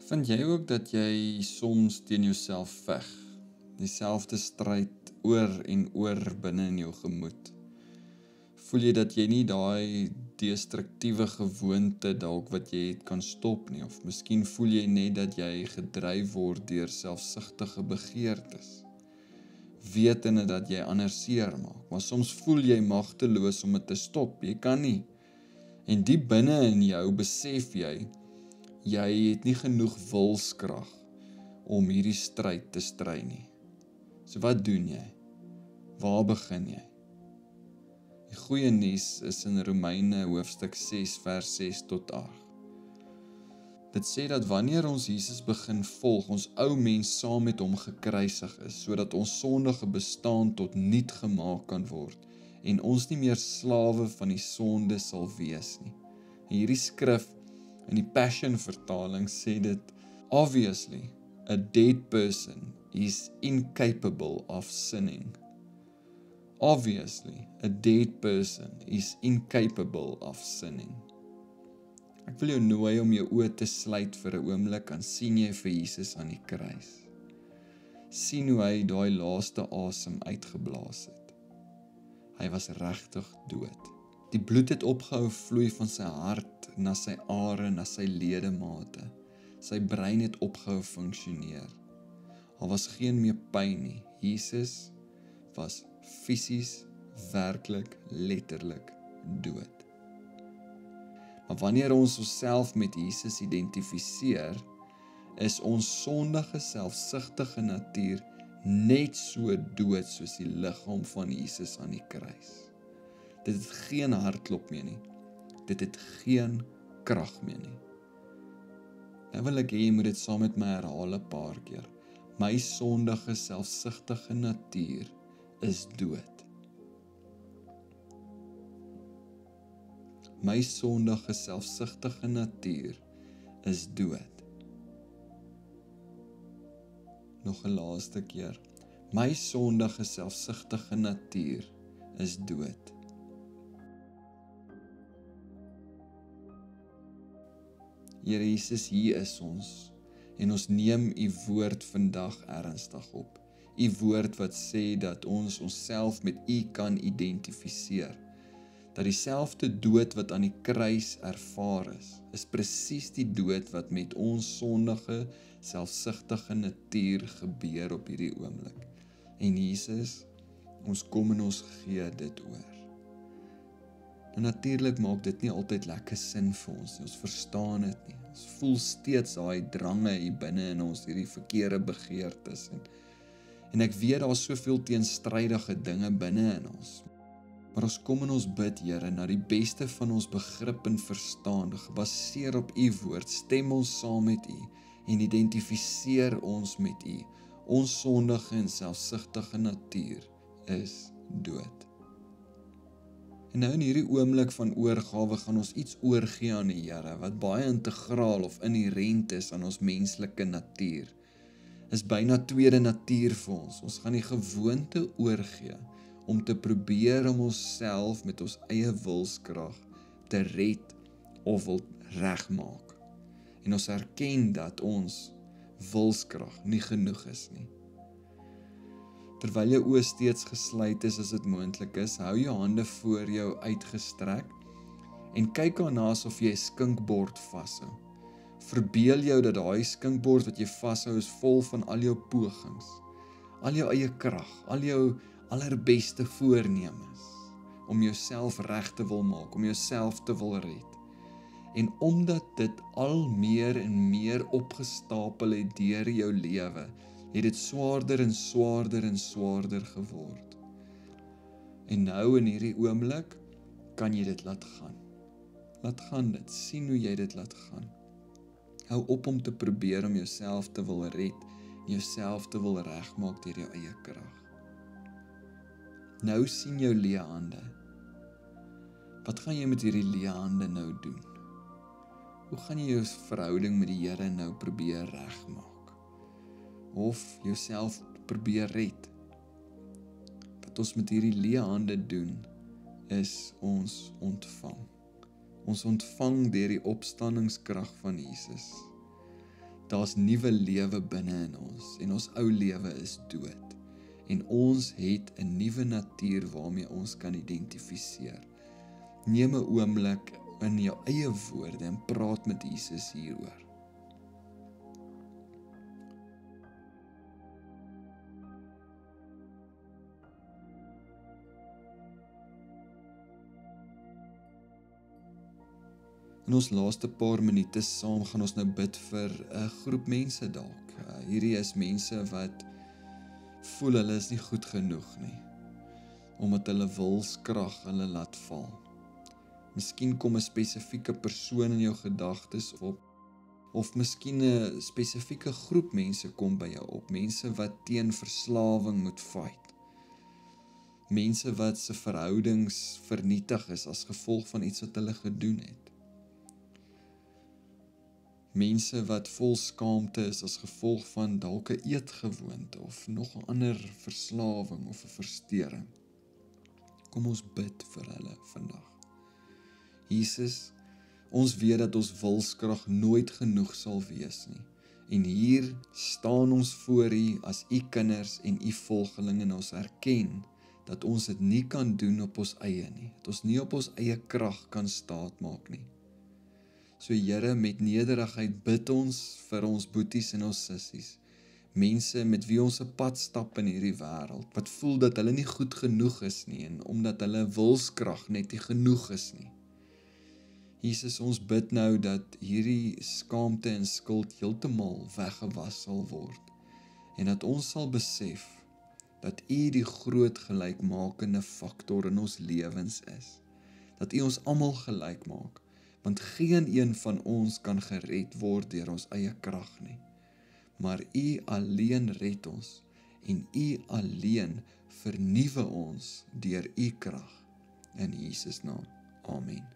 Vind jy ook dat jy soms teen jouself veg? Dieselfde stryd oor en oor binne in jou gemoed. Voel jy dat jy nie daai destruktiewe gewoonte dalk wat jy het kan stop nie, of miskien voel jy net dat jy gedryf word deur selfsugtige begeertes, wetende dat jy ander seer maak, maar soms voel jy magteloos om dit te stop, jy kan nie. En diep binne in jou besef jy het nie genoeg wilskrag om hierdie stryd te stry nie. So wat doen jy? Waar begin jy? Die goeie nuus is in Romeine hoofstuk 6 vers 6 tot 8. Dit sê dat wanneer ons Jesus begin volg, ons ou mens saam met hom gekruisig is, sodat ons sondige bestaan tot niet gemaak kan word, en ons nie meer slawe van die sonde sal wees nie. En hierdie skrif in die Passion vertaling sê dit, obviously, a dead person is incapable of sinning. Obviously, a dead person is incapable of sinning. Ek wil jou nooi om jou oë te sluit vir 'n oomblik, en sien jy vir Jesus aan die kruis. Sien hoe hy daai laaste asem uitgeblaas het. Hy was regtig dood. Die bloed het opgehou vloei van sy hart na sy are, na sy ledemate. Sy brein het opgehou funksioneer. Daar was geen meer pyn nie. Jesus was fisies, werklik, letterlik dood. Maar wanneer ons onsself met Jesus identifiseer, is ons sondige, selfsugtige natuur net so dood soos die liggaam van Jesus aan die kruis. Dit het geen hartklop meer nie. Dit het geen krag meer nie. Nou wil ek hê jy moet dit saam met my herhaal 'n paar keer. My sondige, selfsugtige natuur is dood. My sondige, selfsugtige natuur is dood. Nog 'n laaste keer. My sondige, selfsugtige natuur is dood. Here Jesus, hier is ons, en ons neem u woord vandag ernstig op. U woord wat sê dat ons onsself met u kan identifiseer. Dat dieselfde dood wat aan die kruis ervaar is presies die dood wat met ons sondige, selfsugtige natuur gebeur op hierdie oomblik. En Jesus, ons kom en ons gee dit oor. En natuurlik maak dit nie altyd lekker sin vir ons nie, ons verstaan dit nie. Ons voel steeds daai drange hier binne in ons, hierdie verkeerde begeertes. En ek weet daar is soveel teenstrydige dinge binne in ons. Maar ons kom en ons bid, Here, na die beste van ons begrip en verstaan, gebaseer op u woord, stem ons saam met u en identifiseer ons met u. Ons sondige en selfsugtige natuur is dood. En nou in hierdie oomblik van oorgawe gaan ons iets oorgee aan die Here, wat baie integraal of inherent is aan ons menslike natuur. Is byna tweede natuur vir ons. Ons gaan die gewoonte oorgee om te probeer om onsself met ons eie wilskrag te red of wil regmaak. En ons erken dat ons wilskrag nie genoeg is nie. Terwyl jou oë steeds gesluit is as dit moontlik is, hou jou hande voor jou uitgestrek en kyk daarna asof jy 'n skinkbord vashou. Verbeel jou dat daai skinkbord wat jy vashou is vol van al jou pogings, al jou eie krag, al jou allerbeste voornemens om jouself reg te wil maak, om jouself te wil red. En omdat dit al meer en meer opgestapel het deur jou lewe, het dit swaarder en swaarder en swaarder geword. En nou in hierdie oomblik kan jy dit laat gaan. Laat gaan dit, sien hoe jy dit laat gaan. Hou op om te probeer om jouself te wil red, jouself te wil regmaak deur jou eie krag. Nou sien jou leë hande. Wat gaan jy met hierdie leë hande nou doen? Hoe gaan jy jou verhouding met die Here nou probeer regmaak? Of jouself probeer red? Wat ons met hierdie leë hande doen, is ons ontvang. Ons ontvang deur die opstandingskrag van Jesus. Daar's nuwe lewe binne in ons en ons ou lewe is dood. En ons het 'n nuwe natuur waarmee ons kan identifiseer. Neem 'n oomblik in jou eie woorde en praat met Jesus hieroor. In ons laaste paar minute saam gaan ons nou bid vir 'n groep mense dalk. Hierdie is mense wat voel hulle is nie goed genoeg nie, omdat hulle wilskrag hulle laat val. Miskien kom 'n spesifieke persoon in jou gedagtes op, of miskien 'n spesifieke groep mense kom by jou op, mense wat teen verslawing moet fight. Mense wat se verhoudings vernietig is as gevolg van iets wat hulle gedoen het. Mense wat vol skaamte is as gevolg van dalk 'n eetgewoonte of nog 'n ander verslawing of 'n versteuring. Kom ons bid vir hulle vandag. Jesus, ons weet dat ons wilskrag nooit genoeg sal wees nie. En hier staan ons voor U as U kinders en U volgelinge en ons erken dat ons dit nie kan doen op ons eie nie. Dat ons nie op ons eie krag kan staatmaak nie. So Here, met nederigheid bid ons vir ons boeties en ons sissies, mense met wie ons 'n pad stap in hierdie wêreld, wat voel dat hulle nie goed genoeg is nie, en omdat hulle wilskrag net nie genoeg is nie. Jesus, ons bid nou dat hierdie skaamte en skuld heeltemal weggewas sal word, en dat ons sal besef dat U die groot gelykmakende faktor in ons lewens is, dat U ons almal gelyk maak, want geen een van ons kan gered word deur ons eie krag nie. Maar U alleen red ons, en U alleen vernuwe ons deur U krag. In Jesus naam. Amen.